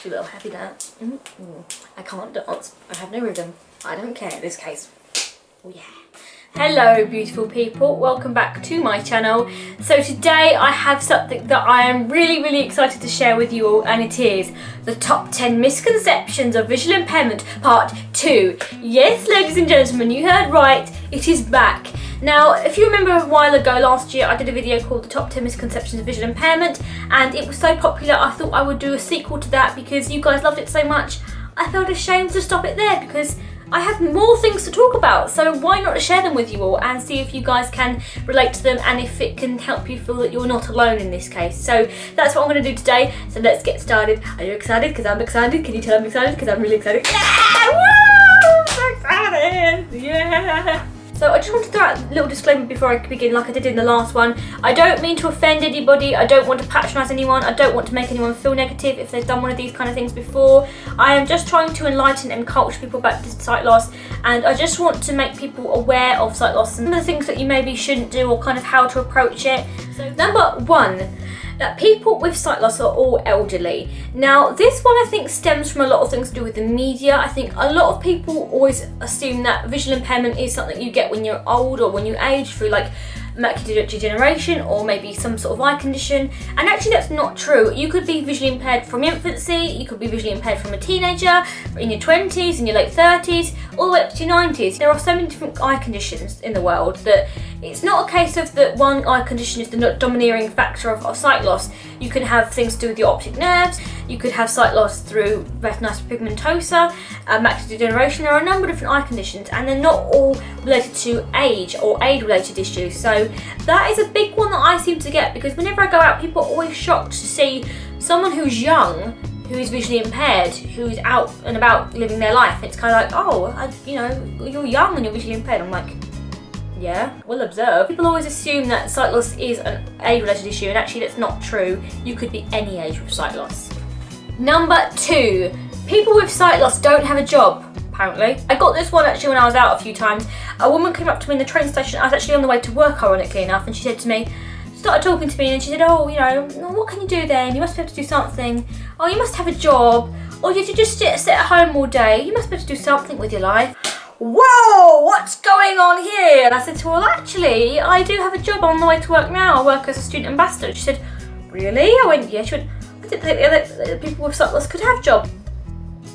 Do a little happy dance. I can't dance. I have no rhythm. I don't care in this case. Oh yeah. Hello beautiful people, welcome back to my channel. So today I have something that I am really excited to share with you all, and it is the top 10 misconceptions of visual impairment part 2. Yes ladies and gentlemen, you heard right, it is back. Now if you remember a while ago last year I did a video called the top 10 misconceptions of visual impairment, and it was so popular I thought I would do a sequel to that because you guys loved it so much. I felt ashamed to stop it there because I have more things to talk about, so why not share them with you all and see if you guys can relate to them and if it can help you feel that you're not alone in this case. So that's what I'm going to do today, so let's get started. Are you excited? Because I'm excited. Can you tell I'm excited? Because I'm really excited. Yeah! Woo! So excited! Yeah! So I just want to throw out a little disclaimer before I begin, like I did in the last one. I don't mean to offend anybody, I don't want to patronise anyone, I don't want to make anyone feel negative if they've done one of these kind of things before. I am just trying to enlighten and culture people about sight loss, and I just want to make people aware of sight loss and the things that you maybe shouldn't do or kind of how to approach it. So number 1. That people with sight loss are all elderly. Now this one I think stems from a lot of things to do with the media. I think a lot of people always assume that visual impairment is something you get when you're old or when you age through like macular degeneration or maybe some sort of eye condition, and actually that's not true. You could be visually impaired from infancy, you could be visually impaired from a teenager, in your 20s, in your late 30s, all the way up to your 90s. There are so many different eye conditions in the world that it's not a case of that one eye condition is the domineering factor of sight loss. You can have things to do with your optic nerves, you could have sight loss through retinitis pigmentosa, macular degeneration. There are a number of different eye conditions and they're not all related to age or age related issues. So that is a big one that I seem to get, because whenever I go out people are always shocked to see someone who's young, who is visually impaired, who's out and about living their life. It's kind of like, oh, you know, you're young and you're visually impaired. I'm like, yeah, we'll observe. People always assume that sight loss is an age-related issue, and actually that's not true. You could be any age with sight loss. Number 2, people with sight loss don't have a job, apparently. I got this one actually when I was out a few times. A woman came up to me in the train station. I was actually on the way to work, ironically enough, and she said to me, started talking to me, and she said, oh, you know, what can you do then? You must be able to do something. Oh, you must have a job. Or did you just sit at home all day? You must be able to do something with your life. Whoa, what's going on here? And I said to her, well, actually, I do have a job on the way to work now. I work as a student ambassador. She said, really? I went, yeah. She went, I didn't think that people with sight loss could have jobs.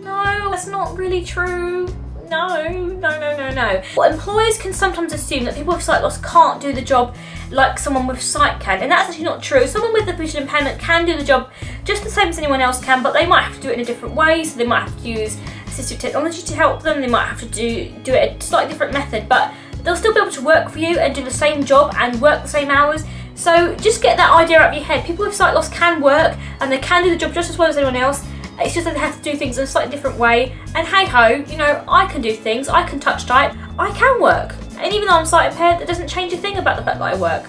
No, that's not really true. No. Well, employers can sometimes assume that people with sight loss can't do the job like someone with sight can, and that's actually not true. Someone with a visual impairment can do the job just the same as anyone else can, but they might have to do it in a different way. So they might have to use assistive technology to help them, they might have to do it a slightly different method, but they'll still be able to work for you and do the same job and work the same hours. So just get that idea out of your head. People with sight loss can work and they can do the job just as well as anyone else. It's just that they have to do things in a slightly different way. And hey ho, you know, I can do things, I can touch type, I can work. And even though I'm sight impaired, that doesn't change a thing about the fact that I work.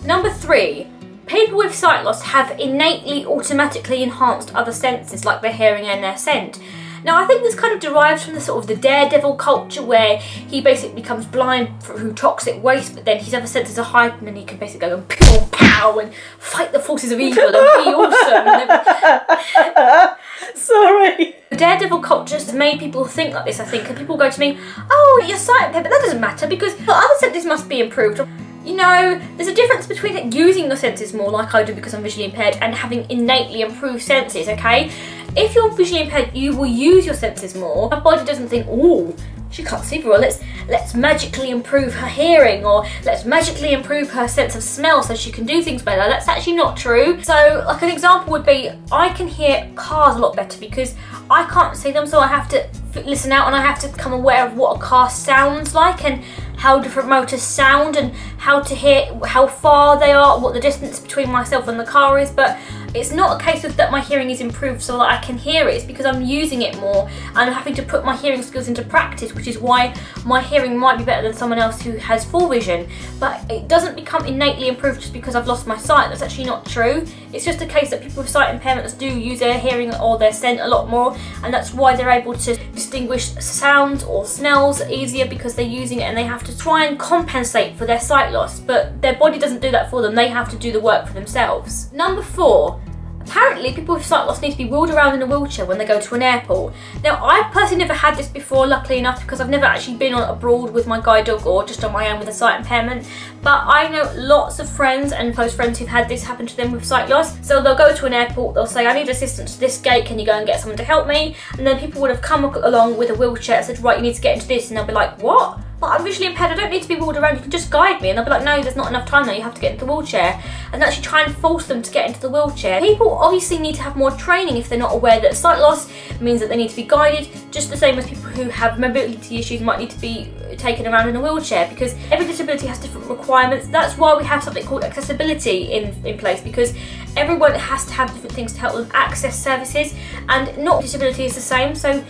Number 3, people with sight loss have innately automatically enhanced other senses like their hearing and their scent. Now I think this kind of derives from the sort of the daredevil culture where he basically becomes blind through toxic waste, but then his other senses are heightened and he can basically go and pew pow and fight the forces of evil and be awesome. Sorry. The daredevil culture has made people think like this, I think, and people go to me, oh, you're sight impaired, but that doesn't matter because the other senses must be improved. You know, there's a difference between using your senses more like I do because I'm visually impaired and having innately improved senses, okay? If you're visually impaired, you will use your senses more. My body doesn't think, oh, she can't see very well, let's magically improve her hearing, or let's magically improve her sense of smell so she can do things better. That's actually not true. So like an example would be, I can hear cars a lot better because I can't see them, so I have to listen out and I have to become aware of what a car sounds like and how different motors sound and how to hear how far they are, what the distance between myself and the car is. But it's not a case of that my hearing is improved so that I can hear it. It's because I'm using it more and I'm having to put my hearing skills into practice, which is why my hearing might be better than someone else who has full vision. But it doesn't become innately improved just because I've lost my sight. That's actually not true. It's just a case that people with sight impairments do use their hearing or their scent a lot more, and that's why they're able to distinguish sounds or smells easier because they're using it and they have to try and compensate for their sight loss, but their body doesn't do that for them. They have to do the work for themselves. Number 4, Apparently, people with sight loss need to be wheeled around in a wheelchair when they go to an airport. Now, I've personally never had this before, luckily enough, because I've never actually been on abroad with my guide dog or just on my own with a sight impairment. But I know lots of friends and close friends who've had this happen to them with sight loss. So they'll go to an airport, they'll say, I need assistance to this gate, can you go and get someone to help me? And then people would have come along with a wheelchair and said, right, you need to get into this. And they'll be like, what? Well, I'm visually impaired, I don't need to be wheeled around, you can just guide me. And they'll be like, no, there's not enough time now, you have to get into the wheelchair. And actually try and force them to get into the wheelchair. People obviously need to have more training if they're not aware that sight loss means that they need to be guided, just the same as people who have mobility issues might need to be taken around in a wheelchair, because every disability has different requirements. That's why we have something called accessibility in place, because everyone has to have different things to help them access services, and not disability is the same. So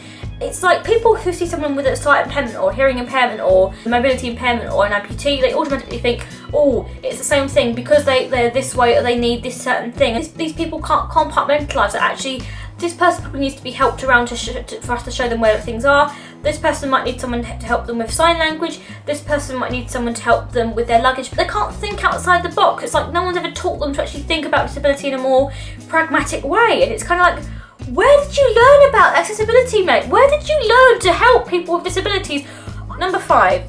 it's like people who see someone with a sight impairment or hearing impairment or mobility impairment or an amputee, they automatically think, oh, it's the same thing because they're this way or they need this certain thing. These people can't compartmentalise that actually this person probably needs to be helped around for us to show them where things are. This person might need someone to help them with sign language. This person might need someone to help them with their luggage. But they can't think outside the box. It's like no one's ever taught them to actually think about disability in a more pragmatic way. And it's kind of like, where did you learn about accessibility, mate? Where did you learn to help people with disabilities? Number 5,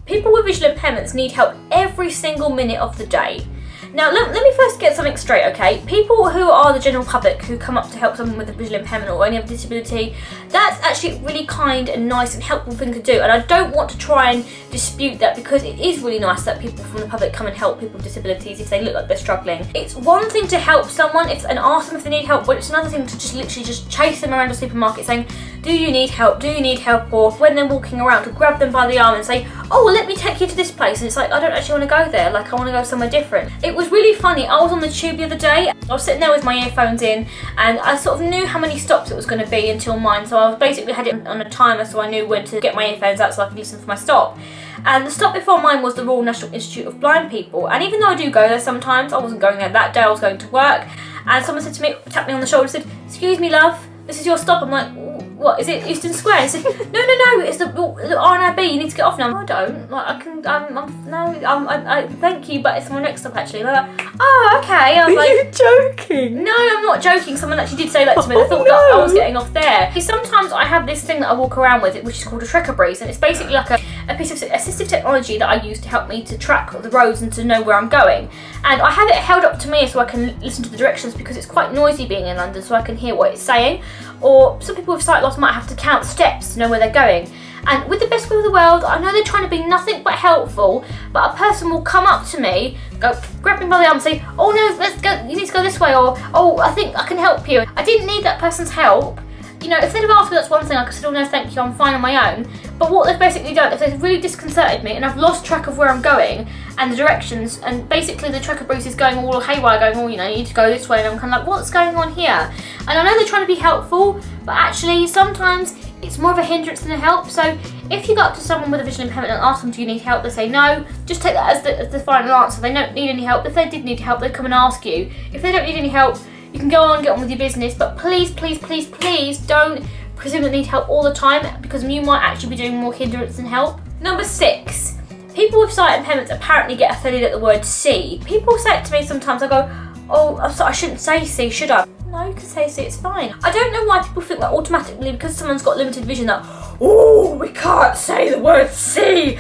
people with visual impairments need help every single minute of the day. Now, let me first get something straight, okay? People who are the general public who come up to help someone with a visual impairment or any other disability, that's actually a really kind and nice and helpful thing to do. And I don't want to try and dispute that, because it is really nice that people from the public come and help people with disabilities if they look like they're struggling. It's one thing to help someone and ask them if they need help, but it's another thing to just literally just chase them around a supermarket saying, do you need help? Do you need help? Or when they're walking around, to grab them by the arm and say, oh, well, let me take you to this place. And it's like, I don't actually want to go there. Like, I want to go somewhere different. It was really funny. I was on the tube the other day. I was sitting there with my earphones in, and I sort of knew how many stops it was going to be until mine. So I was basically had it on a timer, so I knew when to get my earphones out so I could listen for my stop. And the stop before mine was the Royal National Institute of Blind People. And even though I do go there sometimes, I wasn't going there that day. I was going to work. And someone said to me, tapped me on the shoulder, said, excuse me, love, this is your stop. I'm like, what, is it Euston Square? He said, no, it's the RNIB, you need to get off now. I don't, like, I can, I thank you, but it's my next stop actually. Like, oh, okay. I was like, are you joking? No, I'm not joking. Someone actually did say that to me. I thought that I was getting off there. Sometimes I have this thing that I walk around with, which is called a trekker brace, and it's basically like a piece of assistive technology that I use to help me to track the roads and to know where I'm going. And I have it held up to me so I can listen to the directions, because it's quite noisy being in London, so I can hear what it's saying. Or some people with sight loss might have to count steps to know where they're going. And with the best will of the world, I know they're trying to be nothing but helpful, but a person will come up to me, go grab me by the arm and say, oh no, let's go, you need to go this way, or oh, I think I can help you. I didn't need that person's help. You know, if they'd have asked me, that's one thing, I could say, oh no, thank you, I'm fine on my own. But what they've basically done, if they've really disconcerted me and I've lost track of where I'm going and the directions, and basically the trekker brace is going all haywire, going, oh, you know, you need to go this way, and I'm kind of like, what's going on here? And I know they're trying to be helpful, but actually sometimes it's more of a hindrance than a help. So if you go up to someone with a visual impairment and ask them, do you need help? They say no, just take that as the final answer. They don't need any help. If they did need help, they'd come and ask you. If they don't need any help, you can go on, get on with your business, but please, please, please, please don't presume they need help all the time, because you might actually be doing more hindrance than help. Number 6, people with sight impairments apparently get offended at the word see. People say it to me sometimes, I go, oh, I'm sorry, I shouldn't say see, should I? No, you can say see, it's fine. I don't know why people think that automatically, because someone's got limited vision, that, oh, we can't say the word see.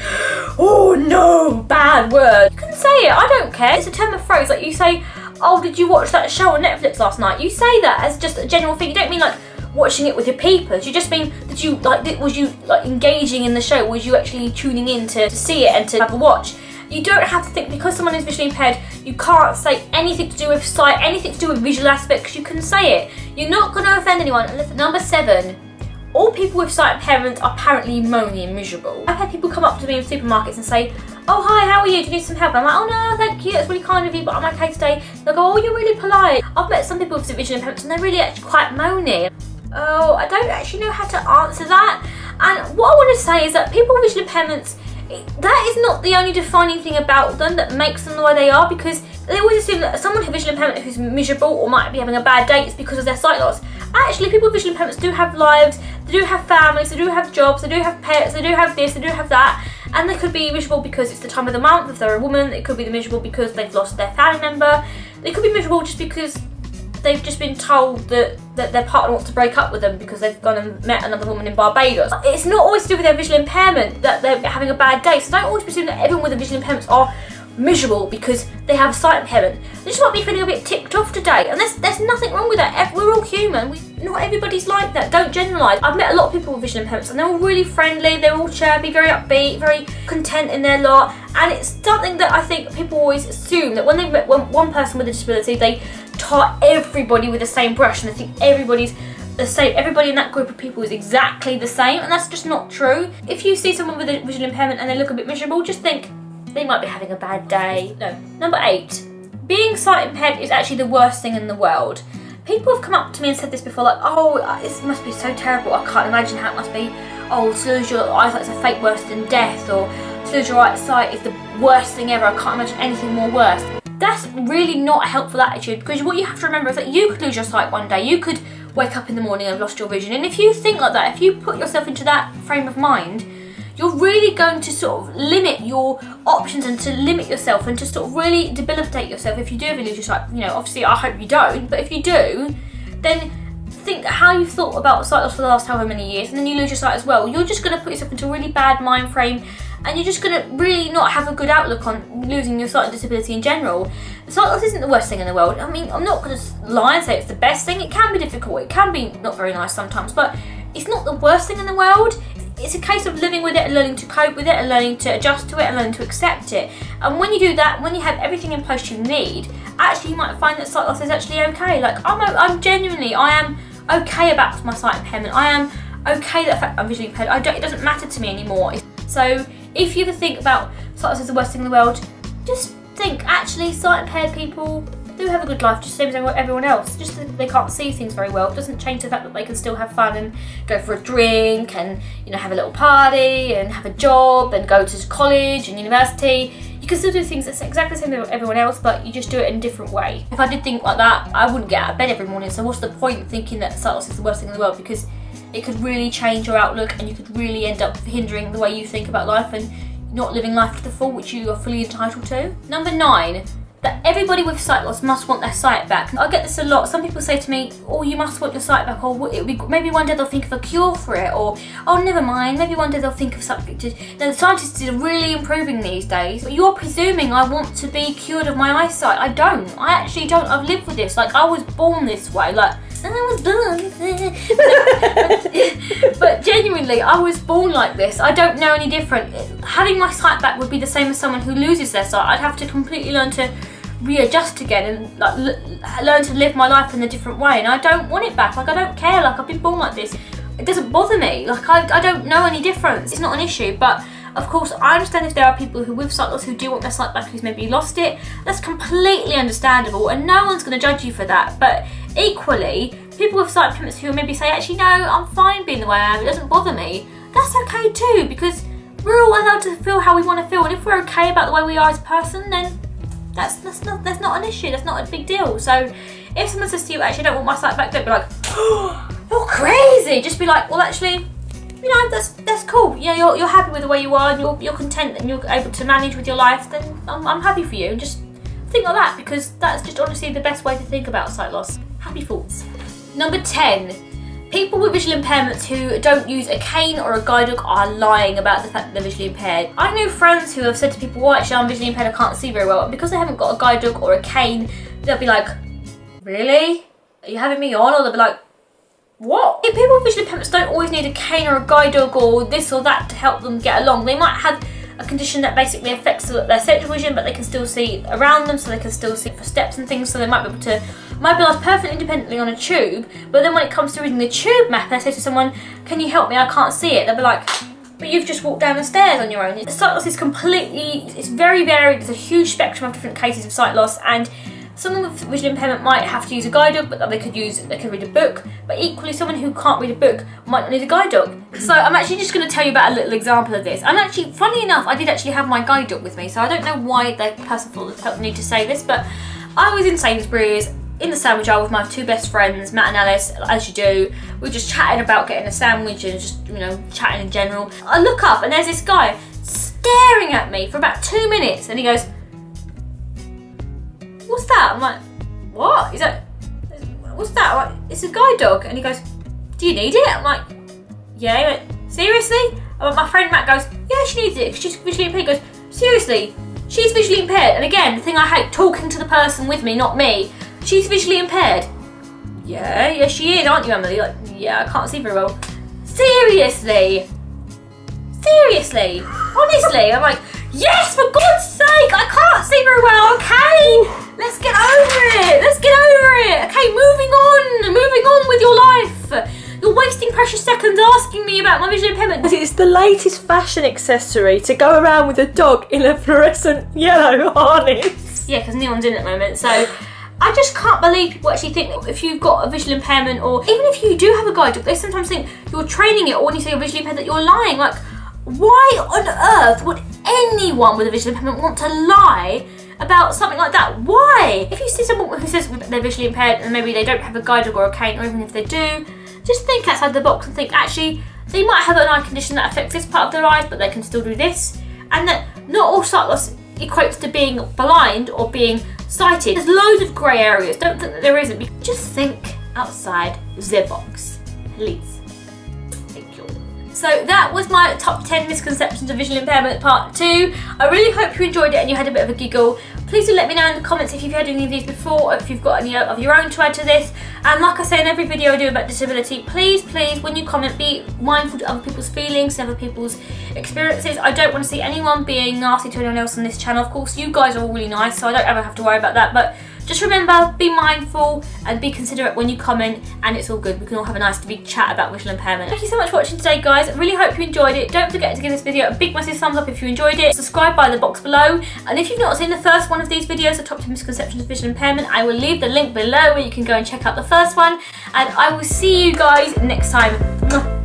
Oh no, bad word. You can say it, I don't care. It's a term of phrase, like you say, oh, did you watch that show on Netflix last night? You say that as just a general thing. You don't mean like watching it with your peepers. You just mean, did you like, was you like engaging in the show? Was you actually tuning in to see it and to have a watch? You don't have to think, because someone is visually impaired, you can't say anything to do with sight, anything to do with visual aspects, you can say it. You're not going to offend anyone. And number 7, all people with sight impairments are apparently moany and miserable. I've had people come up to me in supermarkets and say, oh hi, how are you? Do you need some help? And I'm like, oh no, thank you, that's really kind of you, but I'm okay today. They'll go, oh, you're really polite. I've met some people with visual impairments and they're really actually quite moany. Oh, I don't actually know how to answer that. And what I want to say is that people with visual impairments, that is not the only defining thing about them that makes them the way they are, because they always assume that someone with visual impairment who's miserable or might be having a bad day is because of their sight loss. Actually, people with visual impairments do have lives, they do have families, they do have jobs, they do have pets, they do have this, they do have that, and they could be miserable because it's the time of the month if they're a woman. It could be miserable because they've lost their family member. They could be miserable just because they've just been told that their partner wants to break up with them because they've gone and met another woman in Barbados. It's not always to do with their visual impairment that they're having a bad day, so don't always presume that everyone with a visual impairment are miserable because they have sight impairment. They just might be feeling a bit ticked off today, and there's nothing wrong with that. We're all human. Not everybody's like that. Don't generalise. I've met a lot of people with visual impairments and they're all really friendly, they're all chirpy, very upbeat, very content in their lot, and it's something that I think people always assume that when they met one person with a disability, they tar everybody with the same brush and they think everybody's the same. Everybody in that group of people is exactly the same, and that's just not true. If you see someone with a visual impairment and they look a bit miserable, just think they might be having a bad day. No. Number 8. Being sight impaired is actually the worst thing in the world. People have come up to me and said this before, like, oh, it must be so terrible, I can't imagine how it must be. Oh, to lose your eyesight is a fate worse than death, or to lose your eyesight is the worst thing ever, I can't imagine anything more worse. That's really not a helpful attitude, because what you have to remember is that you could lose your sight one day, you could wake up in the morning and have lost your vision, and if you think like that, if you put yourself into that frame of mind, you're really going to sort of limit your options and to limit yourself and to sort of really debilitate yourself if you do ever lose your sight. You know, obviously I hope you don't, but if you do, then think how you've thought about sight loss for the last however many years, and then you lose your sight as well. You're just going to put yourself into a really bad mind frame, and you're just going to really not have a good outlook on losing your sight and disability in general. Sight loss isn't the worst thing in the world. I mean, I'm not going to lie and say it's the best thing. It can be difficult, it can be not very nice sometimes, but it's not the worst thing in the world. It's a case of living with it and learning to cope with it and learning to adjust to it and learning to accept it. And when you do that, when you have everything in place you need, actually you might find that sight loss is actually okay. Like, I'm genuinely, I am okay about my sight impairment. I am okay that the fact I'm visually impaired. It doesn't matter to me anymore. So if you ever think about sight loss as the worst thing in the world, just think, actually, sight impaired people do have a good life, just the same as everyone else. Just that they can't see things very well. It doesn't change the fact that they can still have fun and go for a drink and, you know, have a little party and have a job and go to college and university. You can still do things that's exactly the same as everyone else, but you just do it in a different way. If I did think like that, I wouldn't get out of bed every morning, so what's the point thinking that sight loss is the worst thing in the world? Because it could really change your outlook and you could really end up hindering the way you think about life and not living life to the full, which you are fully entitled to. Number 9. That everybody with sight loss must want their sight back. I get this a lot. Some people say to me, oh, you must want your sight back, or maybe one day they'll think of a cure for it, or oh, never mind, maybe one day they'll think of something to... Now, the scientists are really improving these days, but you're presuming I want to be cured of my eyesight. I don't. I actually don't. I've lived with this. Like, I was born this way. Like, I was born but genuinely, I was born like this. I don't know any different. Having my sight back would be the same as someone who loses their sight. I'd have to completely learn to readjust again and like learn to live my life in a different way, and I don't want it back. Like, I don't care. Like, I've been born like this. It doesn't bother me. Like, I don't know any difference. It's not an issue. But of course, I understand if there are people who with sight loss who do want their sight back, who's maybe lost it. That's completely understandable, and no one's going to judge you for that. But equally, people with sight impairments who maybe say, actually, no, I'm fine being the way I am, it doesn't bother me, that's okay too, because we're all allowed to feel how we want to feel, and if we're okay about the way we are as a person, then that's not an issue, that's not a big deal. So if someone says to you, actually, I don't want my sight back, don't be like, oh, you're crazy. Just be like, well, actually, you know, that's cool. You know, you're happy with the way you are, and you're content, and you're able to manage with your life, then I'm happy for you. And just think like that, because that's just honestly the best way to think about sight loss. Happy thoughts. Number 10. People with visual impairments who don't use a cane or a guide dog are lying about the fact that they're visually impaired. I know friends who have said to people, well, actually, I'm visually impaired, I can't see very well. And because they haven't got a guide dog or a cane, they'll be like, really? Are you having me on? Or they'll be like, what? If people with visual impairments don't always need a cane or a guide dog or this or that to help them get along. They might have a condition that basically affects their central vision, but they can still see around them, so they can still see for steps and things, so they might be able to mobilise perfectly independently on a tube. But then when it comes to reading the tube map and I say to someone, can you help me, I can't see it, they'll be like, but you've just walked down the stairs on your own. Sight loss is completely, it's very varied. There's a huge spectrum of different cases of sight loss, and someone with visual impairment might have to use a guide dog, but they could read a book. But equally, someone who can't read a book might not need a guide dog. So I'm actually just going to tell you about a little example of this. And actually, funny enough, I did actually have my guide dog with me, so I don't know why the person felt the need to say this, but I was in Sainsbury's in the sandwich aisle with my two best friends, Matt and Alice, as you do. We were just chatting about getting a sandwich and just, you know, chatting in general. I look up and there's this guy staring at me for about 2 minutes, and he goes, what's that? I'm like, what? He's like, what's that? I'm like, it's a guide dog. And he goes, do you need it? I'm like, yeah. He went, seriously? And my friend Matt goes, yeah, she needs it because she's visually impaired. He goes, seriously? She's visually impaired? And again, the thing I hate, talking to the person with me, not me. She's visually impaired? Yeah, she is, aren't you, Emily? Like, yeah, I can't see very well. Seriously? Seriously? Honestly? I'm like, yes, for God's sake, I can't see very well, okay? Let's get over it, let's get over it. Okay, moving on with your life. You're wasting precious seconds asking me about my visual impairment. It's the latest fashion accessory to go around with a dog in a fluorescent yellow harness. Yeah, because neon's in at the moment, so I just can't believe people actually think if you've got a visual impairment, or even if you do have a guide dog, they sometimes think you're training it, or when you say you're visually impaired that you're lying. Like, why on earth would anyone with a visual impairment want to lie about something like that? Why? If you see someone who says they're visually impaired and maybe they don't have a guide dog or a cane, or even if they do, just think outside the box and think, actually, they might have an eye condition that affects this part of their eyes, but they can still do this. And that not all sight loss equates to being blind or being sighted. There's loads of grey areas. Don't think that there isn't. Just think outside the box, please. Thank you. So that was my top 10 misconceptions of visual impairment part 2. I really hope you enjoyed it and you had a bit of a giggle. Please do let me know in the comments if you've heard any of these before, or if you've got any of your own to add to this. And like I say in every video I do about disability, please, when you comment, be mindful to other people's feelings, other people's experiences. I don't want to see anyone being nasty to anyone else on this channel. Of course, you guys are all really nice, so I don't ever have to worry about that. But just remember, be mindful and be considerate when you comment, and it's all good. We can all have a nice big chat about visual impairment. Thank you so much for watching today, guys. I really hope you enjoyed it. Don't forget to give this video a big massive thumbs up if you enjoyed it. Subscribe by the box below. And if you've not seen the first one of these videos, the top 10 misconceptions of visual impairment, I will leave the link below where you can go and check out the first one. And I will see you guys next time.